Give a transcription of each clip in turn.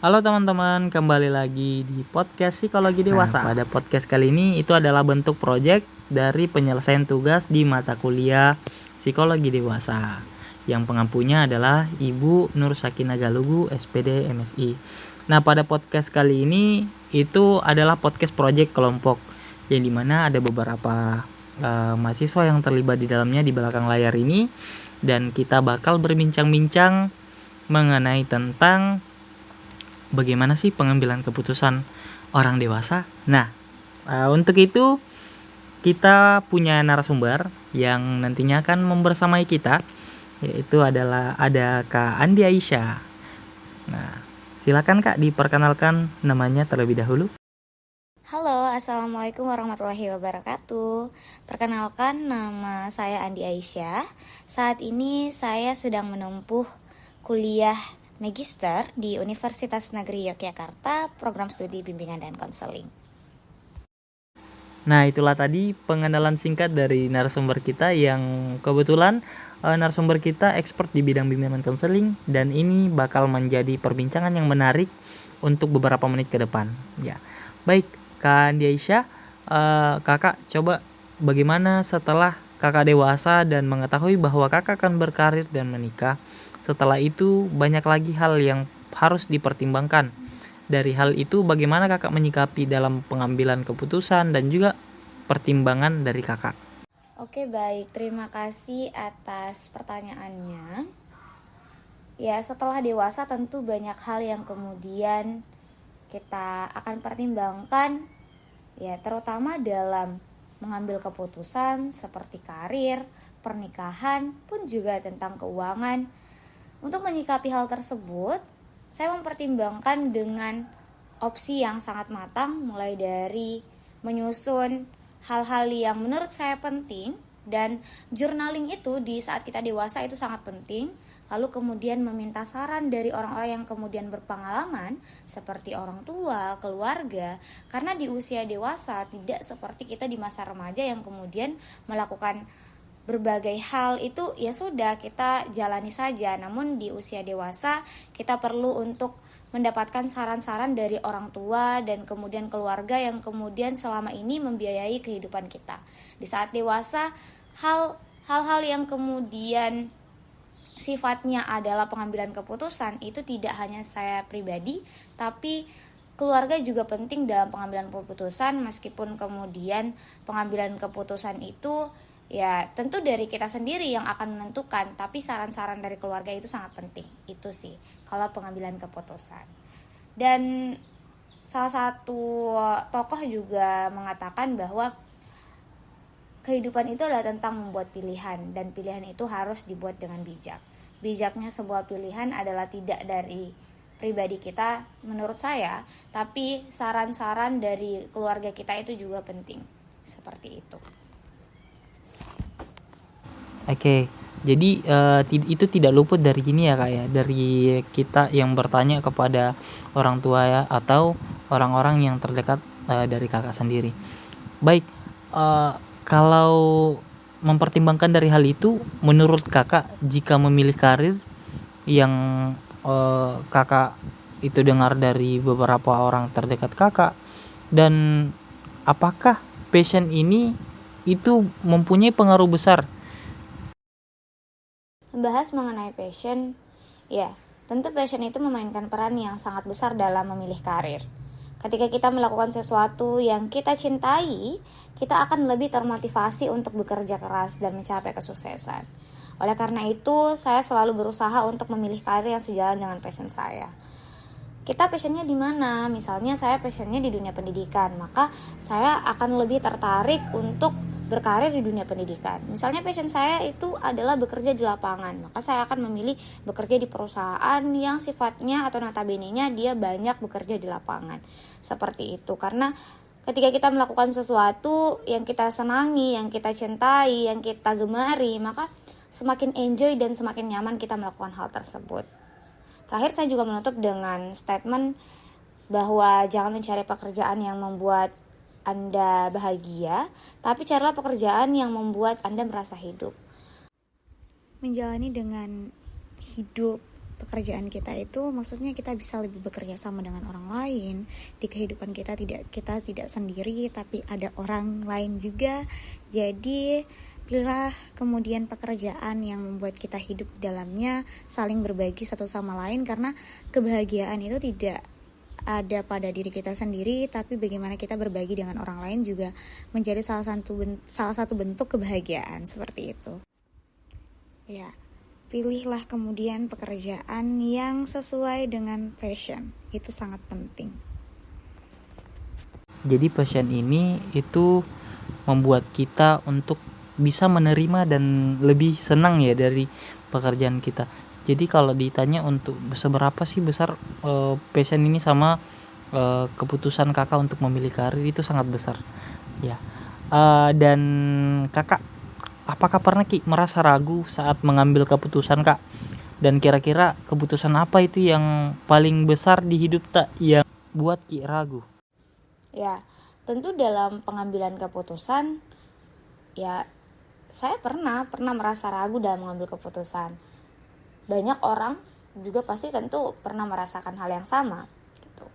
Halo teman-teman, kembali lagi di podcast Psikologi Dewasa. Pada podcast kali ini itu adalah bentuk proyek dari penyelesaian tugas di mata kuliah Psikologi Dewasa. Yang pengampunya adalah Ibu Nur Sakinah Galugu, SPD MSI. Nah, pada podcast kali ini itu adalah podcast proyek kelompok yang dimana ada beberapa mahasiswa yang terlibat di dalamnya di belakang layar ini, dan kita bakal berbincang-bincang mengenai tentang bagaimana sih pengambilan keputusan orang dewasa. Nah, untuk itu kita punya narasumber yang nantinya akan membersamai kita, yaitu adalah ada Kak Andi Aisyah. Nah, silakan Kak diperkenalkan namanya terlebih dahulu. Halo, Assalamualaikum warahmatullahi wabarakatuh. Perkenalkan, nama saya Andi Aisyah. Saat ini saya sedang menempuh kuliah Magister di Universitas Negeri Yogyakarta, program studi bimbingan dan konseling. Nah, itulah tadi pengenalan singkat dari narasumber kita yang kebetulan narasumber kita expert di bidang bimbingan konseling, dan ini bakal menjadi perbincangan yang menarik untuk beberapa menit ke depan. Ya, baik Kak Andi Aisyah, kakak coba bagaimana setelah kakak dewasa dan mengetahui bahwa kakak akan berkarir dan menikah. Setelah itu banyak lagi hal yang harus dipertimbangkan. Dari hal itu bagaimana kakak menyikapi dalam pengambilan keputusan dan juga pertimbangan dari kakak? Oke, baik. Terima kasih atas pertanyaannya. Ya, setelah dewasa tentu banyak hal yang kemudian kita akan pertimbangkan, ya terutama dalam mengambil keputusan seperti karir, pernikahan, pun juga tentang keuangan. Untuk menyikapi hal tersebut, saya mempertimbangkan dengan opsi yang sangat matang, mulai dari menyusun hal-hal yang menurut saya penting, dan journaling itu di saat kita dewasa itu sangat penting. Lalu kemudian meminta saran dari orang-orang yang kemudian berpengalaman seperti orang tua, keluarga, karena di usia dewasa tidak seperti kita di masa remaja yang kemudian melakukan berbagai hal itu ya sudah kita jalani saja. Namun di usia dewasa kita perlu untuk mendapatkan saran-saran dari orang tua dan kemudian keluarga yang kemudian selama ini membiayai kehidupan kita. Di saat dewasa hal-hal yang kemudian sifatnya adalah pengambilan keputusan itu tidak hanya saya pribadi, tapi keluarga juga penting dalam pengambilan keputusan. Meskipun kemudian pengambilan keputusan itu ya tentu dari kita sendiri yang akan menentukan, tapi saran-saran dari keluarga itu sangat penting. Itu sih kalau pengambilan keputusan. Dan salah satu tokoh juga mengatakan bahwa kehidupan itu adalah tentang membuat pilihan, dan pilihan itu harus dibuat dengan bijak. Bijaknya sebuah pilihan adalah tidak dari pribadi kita menurut saya, tapi saran-saran dari keluarga kita itu juga penting. Seperti itu. Oke, jadi itu tidak luput dari ini ya Kak ya, dari kita yang bertanya kepada orang tua ya, atau orang-orang yang terdekat dari kakak sendiri. Baik, kalau mempertimbangkan dari hal itu, menurut kakak jika memilih karir yang kakak itu dengar dari beberapa orang terdekat kakak, dan apakah passion ini itu mempunyai pengaruh besar? Membahas mengenai passion, ya tentu passion itu memainkan peran yang sangat besar dalam memilih karir. Ketika kita melakukan sesuatu yang kita cintai, kita akan lebih termotivasi untuk bekerja keras dan mencapai kesuksesan. Oleh karena itu, saya selalu berusaha untuk memilih karir yang sejalan dengan passion saya. Kita passionnya di mana? Misalnya saya passionnya di dunia pendidikan, maka saya akan lebih tertarik untuk berkarir di dunia pendidikan. Misalnya passion saya itu adalah bekerja di lapangan, maka saya akan memilih bekerja di perusahaan yang sifatnya atau notabene-nya dia banyak bekerja di lapangan. Seperti itu, karena ketika kita melakukan sesuatu yang kita senangi, yang kita cintai, yang kita gemari, maka semakin enjoy dan semakin nyaman kita melakukan hal tersebut. Terakhir saya juga menutup dengan statement bahwa jangan mencari pekerjaan yang membuat Anda bahagia, tapi carilah pekerjaan yang membuat Anda merasa hidup. Menjalani dengan hidup pekerjaan kita itu maksudnya kita bisa lebih bekerja sama dengan orang lain. Di kehidupan kita tidak sendiri, tapi ada orang lain juga. Jadi pilihlah kemudian pekerjaan yang membuat kita hidup di dalamnya, saling berbagi satu sama lain, karena kebahagiaan itu tidak ada pada diri kita sendiri, tapi bagaimana kita berbagi dengan orang lain juga menjadi salah satu bentuk kebahagiaan, seperti itu. Ya, pilihlah kemudian pekerjaan yang sesuai dengan passion. Itu sangat penting. Jadi passion ini itu membuat kita untuk bisa menerima dan lebih senang ya dari pekerjaan kita. Jadi kalau ditanya untuk seberapa sih besar passion ini sama keputusan kakak untuk memilih karir, itu sangat besar ya. Dan kakak, apakah pernah Ki merasa ragu saat mengambil keputusan Kak? Dan kira-kira keputusan apa itu yang paling besar di hidup tak yang buat Ki ragu? Ya, tentu dalam pengambilan keputusan, ya saya pernah merasa ragu dalam mengambil keputusan. Banyak orang juga pasti tentu pernah merasakan hal yang sama gitu.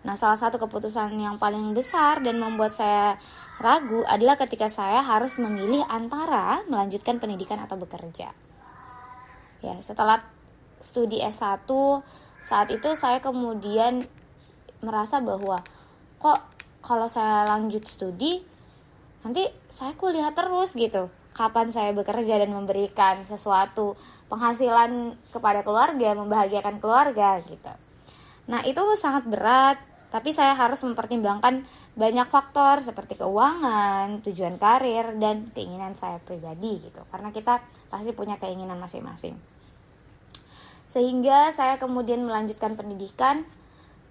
Nah, salah satu keputusan yang paling besar dan membuat saya ragu adalah ketika saya harus memilih antara melanjutkan pendidikan atau bekerja. Ya, setelah studi S1, saat itu saya kemudian merasa bahwa kok kalau saya lanjut studi, nanti saya kuliah terus gitu. Kapan saya bekerja dan memberikan sesuatu penghasilan kepada keluarga, membahagiakan keluarga gitu. Nah, itu sangat berat, tapi saya harus mempertimbangkan banyak faktor seperti keuangan, tujuan karir, dan keinginan saya pribadi gitu. Karena kita pasti punya keinginan masing-masing. Sehingga saya kemudian melanjutkan pendidikan,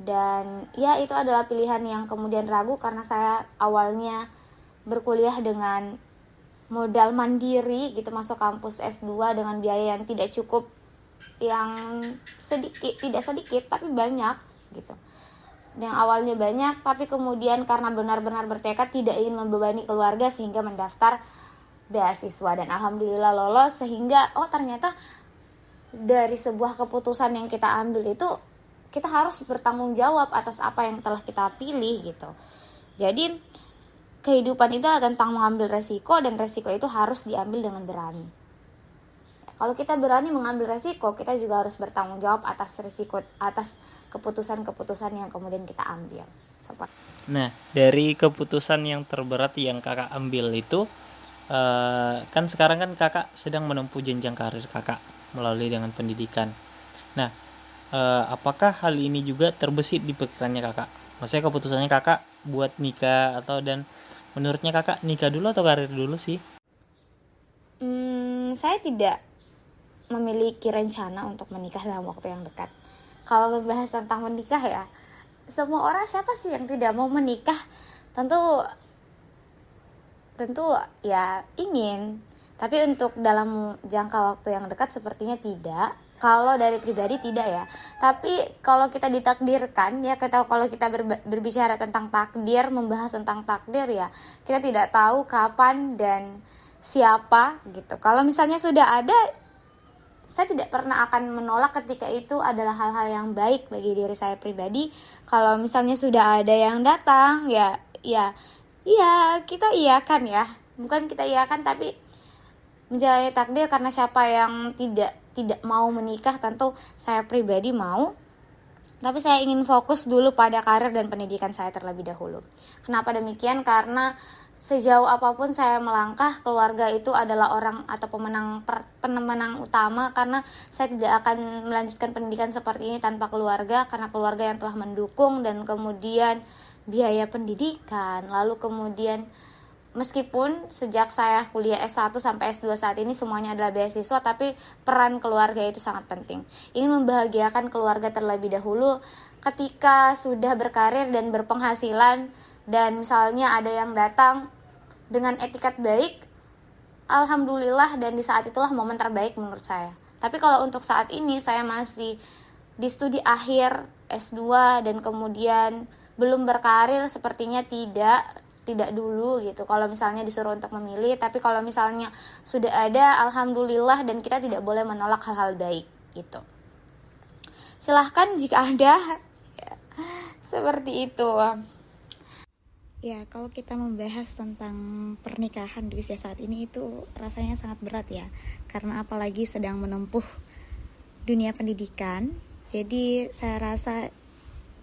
dan ya itu adalah pilihan yang kemudian ragu karena saya awalnya berkuliah dengan modal mandiri gitu, masuk kampus S2 dengan biaya yang tidak cukup, yang tidak sedikit tapi banyak gitu. Yang awalnya banyak tapi kemudian karena benar-benar bertekad tidak ingin membebani keluarga sehingga mendaftar beasiswa, dan alhamdulillah lolos. Sehingga ternyata dari sebuah keputusan yang kita ambil itu kita harus bertanggung jawab atas apa yang telah kita pilih gitu. Jadi kehidupan itu adalah tentang mengambil resiko, dan resiko itu harus diambil dengan berani. Kalau kita berani mengambil resiko, kita juga harus bertanggung jawab atas resiko, atas keputusan-keputusan yang kemudian kita ambil. Nah, dari keputusan yang terberat yang kakak ambil itu, kan sekarang kan kakak sedang menempuh jenjang karir kakak melalui dengan pendidikan. Nah, apakah hal ini juga terbesit di pikirannya kakak? Maksudnya keputusannya kakak buat nikah, atau dan menurutnya kakak nikah dulu atau karir dulu sih? Saya tidak memiliki rencana untuk menikah dalam waktu yang dekat. Kalau membahas tentang menikah ya, semua orang, siapa sih yang tidak mau menikah? Tentu ya ingin, tapi untuk dalam jangka waktu yang dekat sepertinya tidak. Kalau dari pribadi tidak ya. Tapi kalau kita ditakdirkan ya, kalau kita berbicara tentang takdir, membahas tentang takdir ya, kita tidak tahu kapan dan siapa gitu. Kalau misalnya sudah ada, saya tidak pernah akan menolak ketika itu adalah hal-hal yang baik bagi diri saya pribadi. Kalau misalnya sudah ada yang datang ya kita iyakan ya. Bukan kita iyakan, tapi menjalani takdir, karena siapa yang tidak mau menikah? Tentu saya pribadi mau, tapi saya ingin fokus dulu pada karir dan pendidikan saya terlebih dahulu. Kenapa demikian? Karena sejauh apapun saya melangkah, keluarga itu adalah orang atau pemenang utama, karena saya tidak akan melanjutkan pendidikan seperti ini tanpa keluarga, karena keluarga yang telah mendukung, dan kemudian biaya pendidikan, lalu kemudian meskipun sejak saya kuliah S1 sampai S2 saat ini semuanya adalah beasiswa, tapi peran keluarga itu sangat penting. Ingin membahagiakan keluarga terlebih dahulu. Ketika sudah berkarir dan berpenghasilan, dan misalnya ada yang datang dengan etikat baik, alhamdulillah, dan di saat itulah momen terbaik menurut saya. Tapi kalau untuk saat ini saya masih di studi akhir S2 dan kemudian belum berkarir, sepertinya tidak dulu gitu. Kalau misalnya disuruh untuk memilih, tapi kalau misalnya sudah ada, alhamdulillah, dan kita tidak boleh menolak hal-hal baik gitu. silahkan jika ada. Seperti itu. Ya, kalau kita membahas tentang pernikahan di usia saat ini itu rasanya sangat berat ya. Karena apalagi sedang menempuh dunia pendidikan. Jadi saya rasa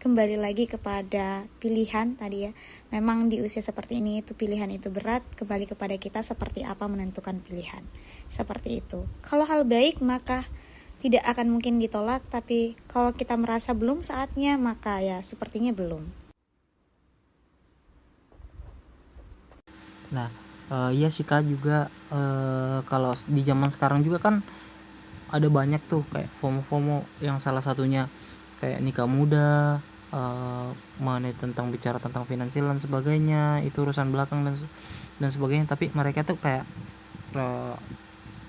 kembali lagi kepada pilihan tadi ya. Memang di usia seperti ini itu pilihan itu berat, kembali kepada kita seperti apa menentukan pilihan. Seperti itu. Kalau hal baik maka tidak akan mungkin ditolak, tapi kalau kita merasa belum saatnya maka ya sepertinya belum. Nah, iya sih Kak juga kalau di zaman sekarang juga kan ada banyak tuh kayak FOMO yang salah satunya kayak nikah muda, mengenai tentang bicara tentang finansial dan sebagainya, itu urusan belakang dan sebagainya, tapi mereka tuh kayak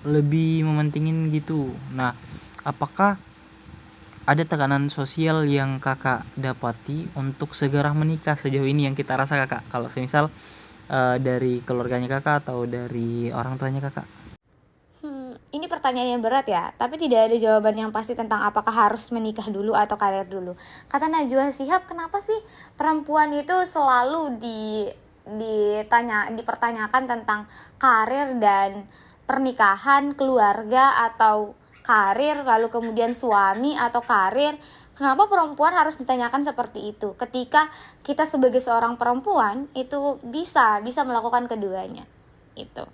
lebih mementingin gitu. Nah, apakah ada tekanan sosial yang Kakak dapati untuk segera menikah sejauh ini yang kita rasa Kakak? Kalau semisal dari keluarganya Kakak atau dari orang tuanya Kakak? Ini pertanyaan yang berat ya, tapi tidak ada jawaban yang pasti tentang apakah harus menikah dulu atau karir dulu. Kata Najwa Shihab, kenapa sih perempuan itu selalu dipertanyakan tentang karir dan pernikahan, keluarga atau karir, lalu kemudian suami atau karir. Kenapa perempuan harus ditanyakan seperti itu? Ketika kita sebagai seorang perempuan itu bisa melakukan keduanya. Itu.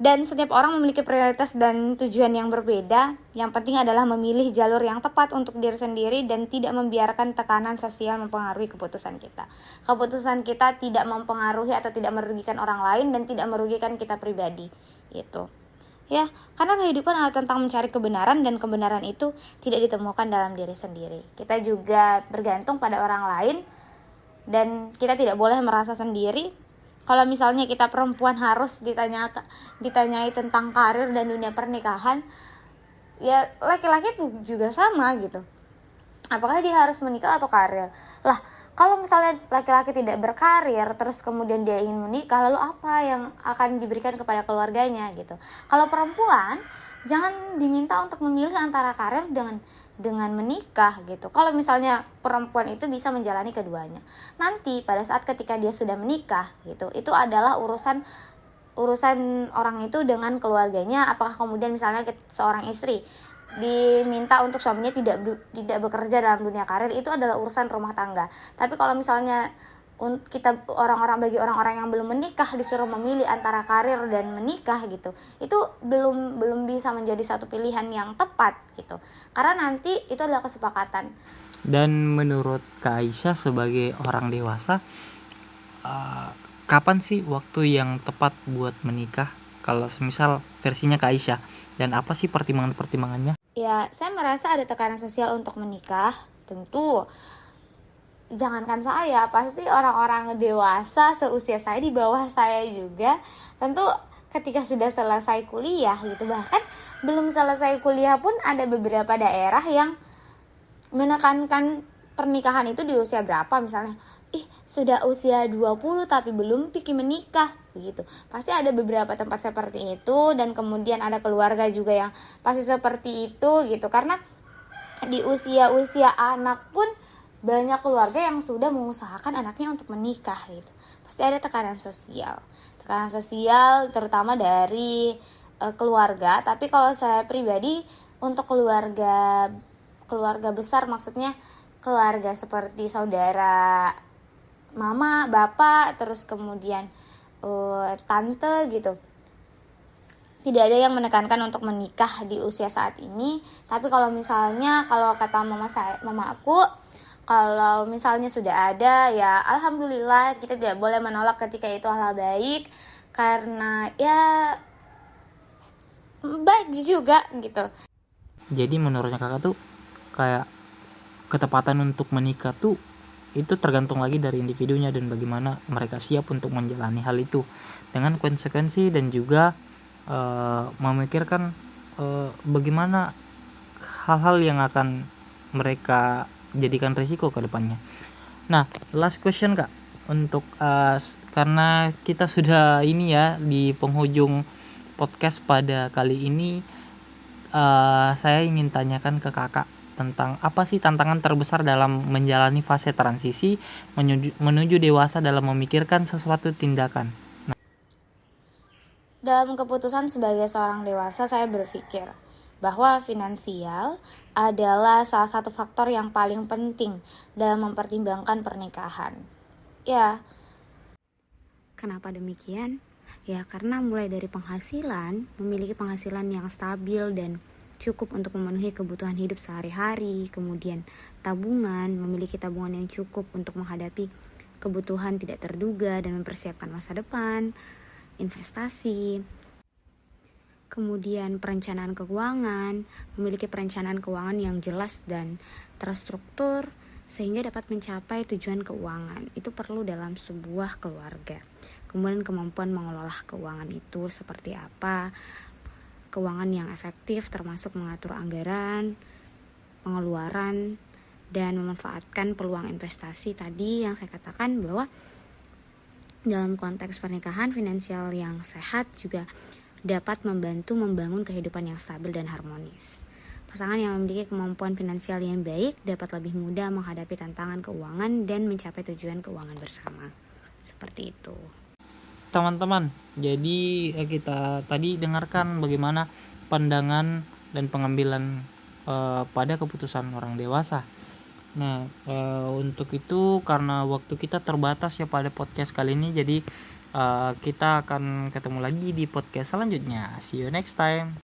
Dan setiap orang memiliki prioritas dan tujuan yang berbeda. Yang penting adalah memilih jalur yang tepat untuk diri sendiri dan tidak membiarkan tekanan sosial mempengaruhi keputusan kita. Keputusan kita tidak mempengaruhi atau tidak merugikan orang lain dan tidak merugikan kita pribadi. Itu. Ya, karena kehidupan adalah tentang mencari kebenaran dan kebenaran itu tidak ditemukan dalam diri sendiri. Kita juga bergantung pada orang lain dan kita tidak boleh merasa sendiri. Kalau misalnya kita perempuan harus ditanyai tentang karir dan dunia pernikahan, ya laki-laki juga sama gitu. Apakah dia harus menikah atau karir? Lah, kalau misalnya laki-laki tidak berkarir terus kemudian dia ingin menikah, lalu apa yang akan diberikan kepada keluarganya gitu. Kalau perempuan jangan diminta untuk memilih antara karir dengan menikah gitu. Kalau misalnya perempuan itu bisa menjalani keduanya, nanti pada saat ketika dia sudah menikah gitu, itu adalah urusan orang itu dengan keluarganya. Apakah kemudian misalnya seorang istri diminta untuk suaminya tidak bekerja dalam dunia karir, itu adalah urusan rumah tangga. Tapi kalau misalnya bagi orang-orang yang belum menikah disuruh memilih antara karir dan menikah gitu, itu belum bisa menjadi satu pilihan yang tepat gitu, karena nanti itu adalah kesepakatan. Dan menurut Kak Aisyah sebagai orang dewasa, kapan sih waktu yang tepat buat menikah? Kalau semisal versinya Kak Aisyah, dan apa sih pertimbangannya? Ya, saya merasa ada tekanan sosial untuk menikah. Tentu jangankan saya, pasti orang-orang dewasa seusia saya, di bawah saya juga, tentu ketika sudah selesai kuliah gitu, bahkan belum selesai kuliah pun ada beberapa daerah yang menekankan pernikahan itu di usia berapa. Misalnya, sudah usia 20 tapi belum pikir menikah begitu. Pasti ada beberapa tempat seperti itu, dan kemudian ada keluarga juga yang pasti seperti itu gitu. Karena di usia anak pun banyak keluarga yang sudah mengusahakan anaknya untuk menikah gitu. Pasti ada tekanan sosial terutama dari keluarga. Tapi kalau saya pribadi, untuk keluarga besar, maksudnya keluarga seperti saudara mama, bapak, terus kemudian tante gitu, tidak ada yang menekankan untuk menikah di usia saat ini. Tapi kalau kata mama aku, kalau misalnya sudah ada, ya alhamdulillah, kita tidak boleh menolak ketika itu hal baik, karena ya baik juga gitu. Jadi menurutnya Kakak tuh kayak ketepatan untuk menikah tuh itu tergantung lagi dari individunya dan bagaimana mereka siap untuk menjalani hal itu dengan konsekuensi, dan juga memikirkan bagaimana hal-hal yang akan mereka jadikan risiko ke depannya. Nah, last question Kak, untuk karena kita sudah ini ya di penghujung podcast pada kali ini, saya ingin tanyakan ke Kakak, tentang apa sih tantangan terbesar dalam menjalani fase transisi menuju dewasa dalam memikirkan sesuatu tindakan. Dalam keputusan sebagai seorang dewasa, saya berpikir bahwa finansial adalah salah satu faktor yang paling penting dalam mempertimbangkan pernikahan. Ya, kenapa demikian? Ya, karena mulai dari penghasilan, memiliki penghasilan yang stabil dan cukup untuk memenuhi kebutuhan hidup sehari-hari, kemudian tabungan, memiliki tabungan yang cukup untuk menghadapi kebutuhan tidak terduga dan mempersiapkan masa depan, investasi, kemudian perencanaan keuangan, memiliki perencanaan keuangan yang jelas dan terstruktur sehingga dapat mencapai tujuan keuangan. Itu perlu dalam sebuah keluarga. Kemudian kemampuan mengelola keuangan itu seperti apa, keuangan yang efektif termasuk mengatur anggaran, pengeluaran, dan memanfaatkan peluang investasi tadi yang saya katakan bahwa dalam konteks pernikahan, finansial yang sehat juga dapat membantu membangun kehidupan yang stabil dan harmonis. Pasangan yang memiliki kemampuan finansial yang baik dapat lebih mudah menghadapi tantangan keuangan dan mencapai tujuan keuangan bersama. Seperti itu. Teman-teman, jadi kita tadi dengarkan bagaimana pandangan dan pengambilan pada keputusan orang dewasa. Nah, untuk itu karena waktu kita terbatas ya pada podcast kali ini, jadi kita akan ketemu lagi di podcast selanjutnya. See you next time.